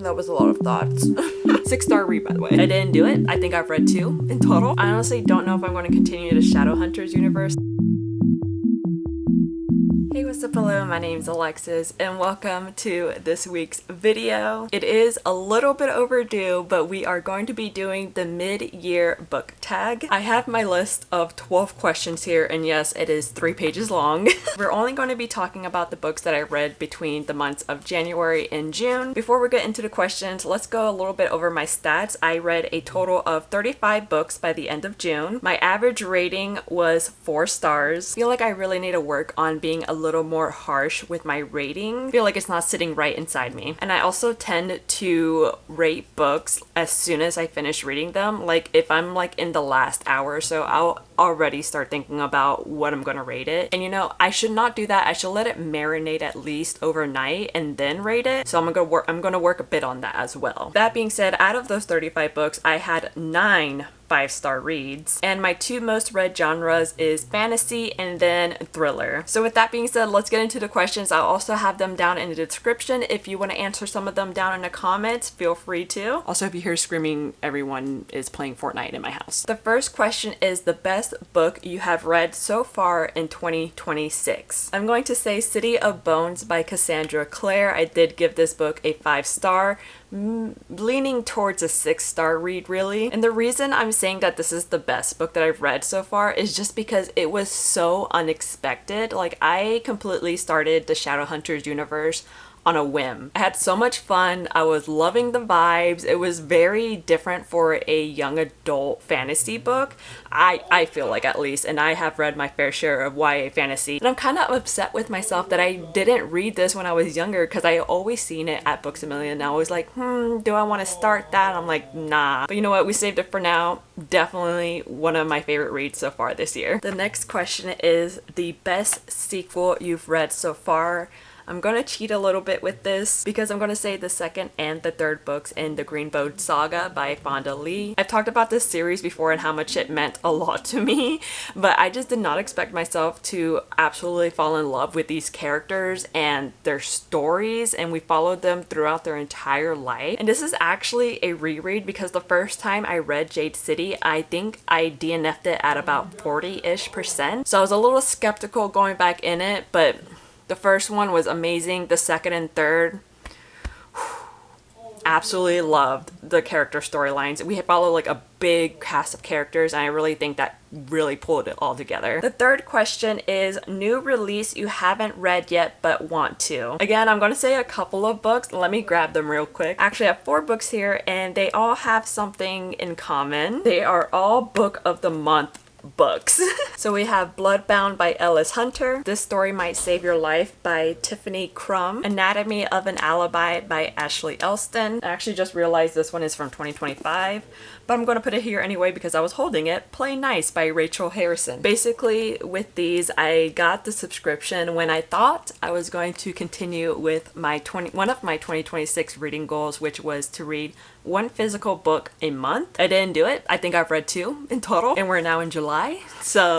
That was a lot of thoughts. 6-star read, by the way. I didn't do it. I think I've read 2 in total. I honestly don't know if I'm going to continue the Shadowhunters universe. Hey, what's up? Hello, my name's Alexis and welcome to this week's video. It is a little bit overdue, but we are going to be doing the mid-year book tag. I have my list of 12 questions here, and yes, it is 3 pages long. We're only going to be talking about the books that I read between the months of January and June. Before we get into the questions, let's go a little bit over my stats. I read a total of 35 books by the end of June. My average rating was 4 stars. I feel like I really need to work on being a little more harsh with my rating. I feel like it's not sitting right inside me. And I also tend to rate books as soon as I finish reading them. Like if I'm like in the last hour or so, I'll already start thinking about what I'm gonna rate it. And you know, I should not do that. I should let it marinate at least overnight and then rate it. So I'm gonna work a bit on that as well. That being said, out of those 35 books, I had 9 5-star reads, and my 2 most read genres is fantasy and then thriller. So with that being said, let's get into the questions. I'll also have them down in the description. If you want to answer some of them down in the comments, feel free to. Also, if you hear screaming, everyone is playing Fortnite in my house. The first question is the best book you have read so far in 2026. I'm going to say City of Bones by Cassandra Clare. I did give this book a 5-star. Leaning towards a 6-star read, really. And the reason I'm saying that this is the best book that I've read so far is just because it was so unexpected. Like, I completely started the Shadowhunters universe on a whim. I had so much fun. I was loving the vibes. It was very different for a young adult fantasy book. I feel like, at least, and I have read my fair share of YA fantasy. And I'm kind of upset with myself that I didn't read this when I was younger, because I always seen it at Books A Million and I was like, do I want to start that? I'm like, nah. But you know what? We saved it for now. Definitely one of my favorite reads so far this year. The next question is the best sequel you've read so far. I'm gonna cheat a little bit with this because I'm gonna say the second and the third books in the Green Boat Saga by Fonda Lee. I've talked about this series before and how much it meant a lot to me, but I just did not expect myself to absolutely fall in love with these characters and their stories, and we followed them throughout their entire life. And this is actually a reread because the first time I read Jade City, I think I DNF'd it at about 40-ish%. So I was a little skeptical going back in it, but the first one was amazing. The second and third, absolutely loved the character storylines. We follow like a big cast of characters, and I really think that really pulled it all together. The third question is new release you haven't read yet but want to. Again, I'm going to say a couple of books. Let me grab them real quick. Actually, I have 4 books here, and they all have something in common. They are all book of the month books. So we have Bloodbound by Ellis Hunter, This Story Might Save Your Life by Tiffany Crum, Anatomy of an Alibi by Ashley Elston. I actually just realized this one is from 2025, but I'm going to put it here anyway because I was holding it. Play Nice by Rachel Harrison. Basically, with these, I got the subscription when I thought I was going to continue with one of my 2026 reading goals, which was to read 1 physical book a month. I didn't do it. I think I've read 2 in total, and we're now in July.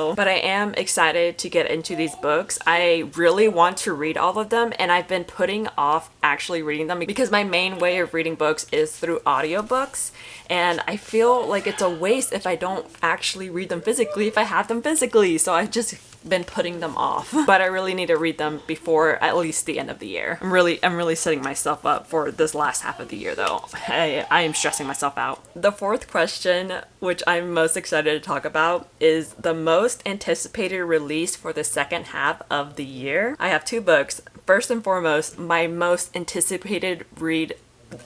But I am excited to get into these books. I really want to read all of them, and I've been putting off actually reading them because my main way of reading books is through audiobooks, and I feel like it's a waste if I don't actually read them physically, if I have them physically. So I've just been putting them off, but I really need to read them before at least the end of the year. I'm really setting myself up for this last half of the year though. I am stressing myself out. The fourth question, which I'm most excited to talk about, is the most anticipated release for the second half of the year. I have 2 books. First and foremost, my most anticipated read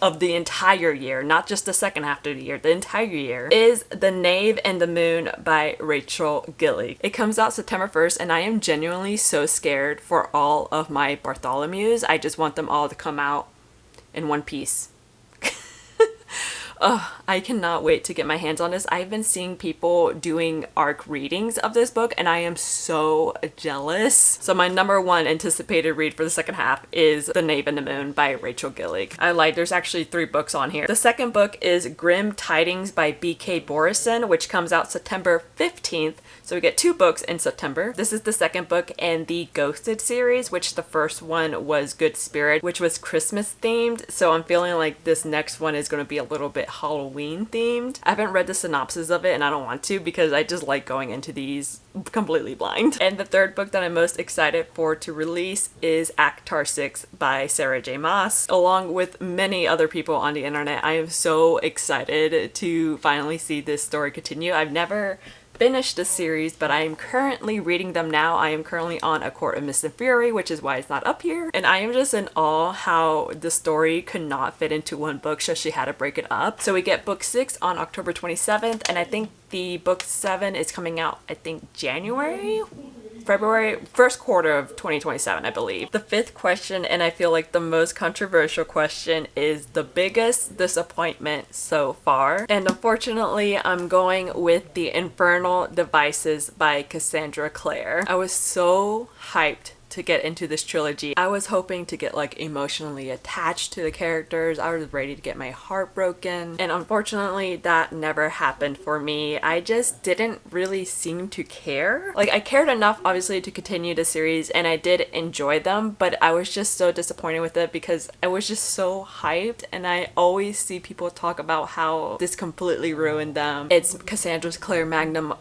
of the entire year, not just the second half of the year, the entire year, is The Knave and the Moon by Rachel Gillig. It comes out September 1st, and I am genuinely so scared for all of my Bartholomews. I just want them all to come out in one piece. I cannot wait to get my hands on this. I've been seeing people doing ARC readings of this book and I am so jealous. So my number one anticipated read for the second half is The Knave and the Moon by Rachel Gillig. I lied, there's actually 3 books on here. The second book is Grim Tidings by B.K. Borison, which comes out September 15th. So we get 2 books in September. This is the second book in the Ghosted series, which the first one was Good Spirit, which was Christmas themed. So I'm feeling like this next one is going to be a little bit Halloween themed. I haven't read the synopsis of it and I don't want to because I just like going into these completely blind. And the third book that I'm most excited for to release is Actar 6 by Sarah J. Maas. Along with many other people on the internet, I am so excited to finally see this story continue. I've never finished the series, but I am currently reading them now. I am currently on A Court of Mist and Fury, which is why it's not up here. And I am just in awe how the story could not fit into one book, so she had to break it up. So we get book 6 on October 27th, and I think the book 7 is coming out, I think February, first quarter of 2027, I believe. The 5th question, and I feel like the most controversial question, is the biggest disappointment so far. And unfortunately, I'm going with The Infernal Devices by Cassandra Clare. I was so hyped to get into this trilogy. I was hoping to get like emotionally attached to the characters. I was ready to get my heart broken. And unfortunately, that never happened for me. I just didn't really seem to care. Like I cared enough obviously to continue the series and I did enjoy them, but I was just so disappointed with it because I was just so hyped and I always see people talk about how this completely ruined them. It's Cassandra Clare magnum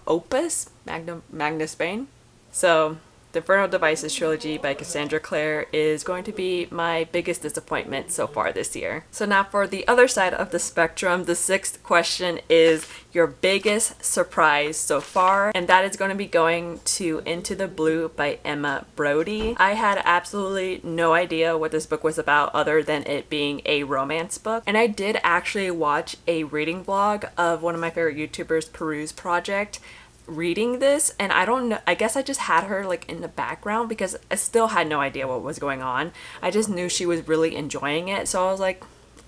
opus? Magnus Bane? So The Infernal Devices trilogy by Cassandra Clare is going to be my biggest disappointment so far this year. So now for the other side of the spectrum, the 6th question is your biggest surprise so far, and that is going to be going to Into the Blue by Emma Brody. I had absolutely no idea what this book was about other than it being a romance book, and I did actually watch a reading vlog of one of my favorite YouTubers, Peruse Project, reading this, and I don't know, I guess I just had her like in the background because I still had no idea what was going on. I just knew she was really enjoying it, so I was like,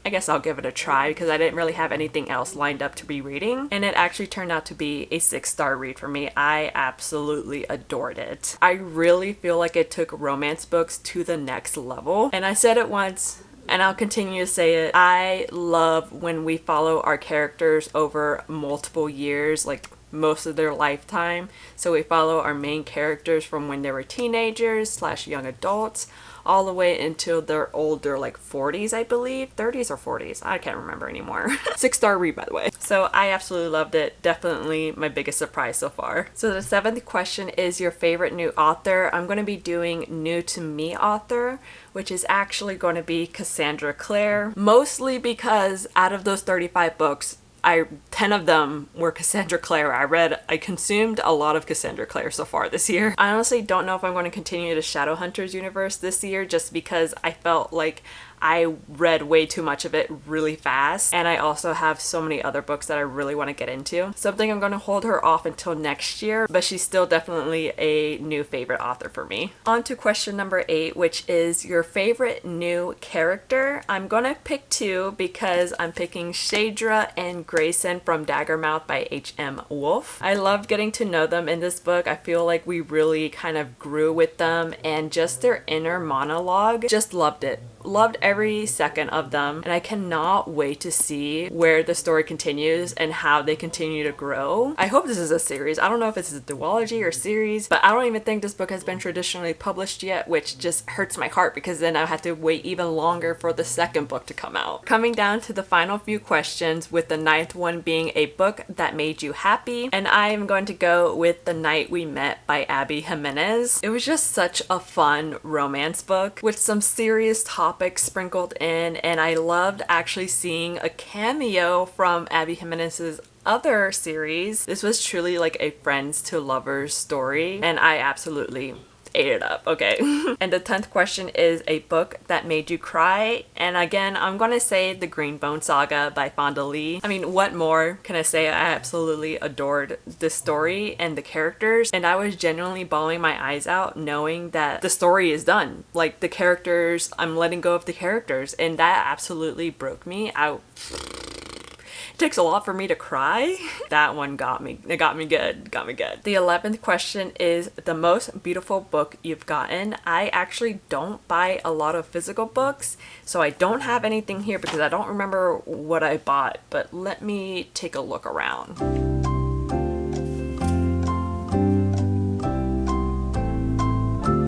I guess I'll give it a try because I didn't really have anything else lined up to be reading, and it actually turned out to be a 6-star read for me. I absolutely adored it. I really feel like it took romance books to the next level, and I said it once and I'll continue to say it. I love when we follow our characters over multiple years, like most of their lifetime. So we follow our main characters from when they were teenagers / young adults all the way until they're older, like 40s, I believe. 30s or 40s. I can't remember anymore. 6-star read, by the way. So I absolutely loved it. Definitely my biggest surprise so far. So the 7th question is your favorite new author. I'm going to be doing new to me author, which is actually going to be Cassandra Clare. Mostly because out of those 35 books, 10 of them were Cassandra Clare. I consumed a lot of Cassandra Clare so far this year. I honestly don't know if I'm going to continue the Shadowhunters universe this year just because I felt like I read way too much of it really fast, and I also have so many other books that I really want to get into. So I think I'm going to hold her off until next year, but she's still definitely a new favorite author for me. On to question number 8, which is your favorite new character. I'm going to pick 2 because I'm picking Shadra and Grayson from Daggermouth by H.M. Wolf. I loved getting to know them in this book. I feel like we really kind of grew with them, and just their inner monologue, just loved it. Loved every second of them, and I cannot wait to see where the story continues and how they continue to grow. I hope this is a series. I don't know if it's a duology or series, but I don't even think this book has been traditionally published yet, which just hurts my heart because then I have to wait even longer for the second book to come out. Coming down to the final few questions, with the 9th one being a book that made you happy, and I am going to go with The Night We Met by Abby Jimenez. It was just such a fun romance book with some serious topics sprinkled in, and I loved actually seeing a cameo from Abby Jimenez's other series. This was truly like a friends to lovers story, and I absolutely ate it up, okay? And the 10th question is a book that made you cry. And again, I'm gonna say The Greenbone Saga by Fonda Lee. I mean, what more can I say? I absolutely adored the story and the characters, and I was genuinely bawling my eyes out knowing that the story is done. Like, the characters, I'm letting go of the characters, and that absolutely broke me out. It takes a lot for me to cry. That one got me. It got me good. Got me good. The 11th question is the most beautiful book you've gotten. I actually don't buy a lot of physical books, so I don't have anything here because I don't remember what I bought, but let me take a look around.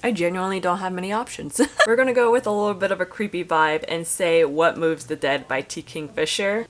I genuinely don't have many options. We're gonna go with a little bit of a creepy vibe and say What Moves the Dead by T. Kingfisher.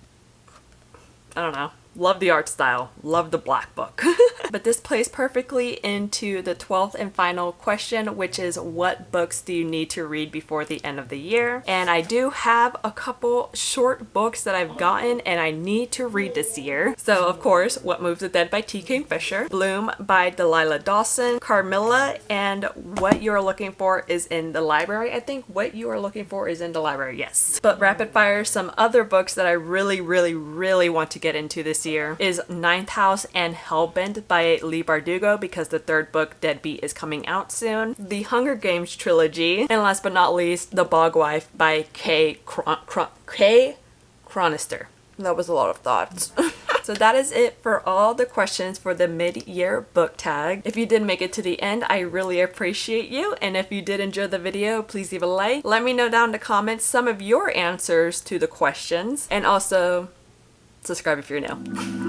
I don't know. Love the art style. Love the black book. But this plays perfectly into the 12th and final question, which is what books do you need to read before the end of the year? And I do have a couple short books that I've gotten and I need to read this year. So of course, What Moves the Dead by T. Kingfisher, Bloom by Delilah Dawson, Carmilla, and What You Are Looking For Is in the Library. I think What You Are Looking For Is in the Library, yes. But rapid fire, some other books that I really want to get into this year is Ninth House and Hellbent by Leigh Bardugo, because the third book, Deadbeat, is coming out soon. The Hunger Games trilogy, and last but not least, The Bog Wife by Kay Chronister. That was a lot of thoughts. So that is it for all the questions for the mid-year book tag. If you did make it to the end, I really appreciate you. And if you did enjoy the video, please leave a like. Let me know down in the comments some of your answers to the questions. And also, subscribe if you're new.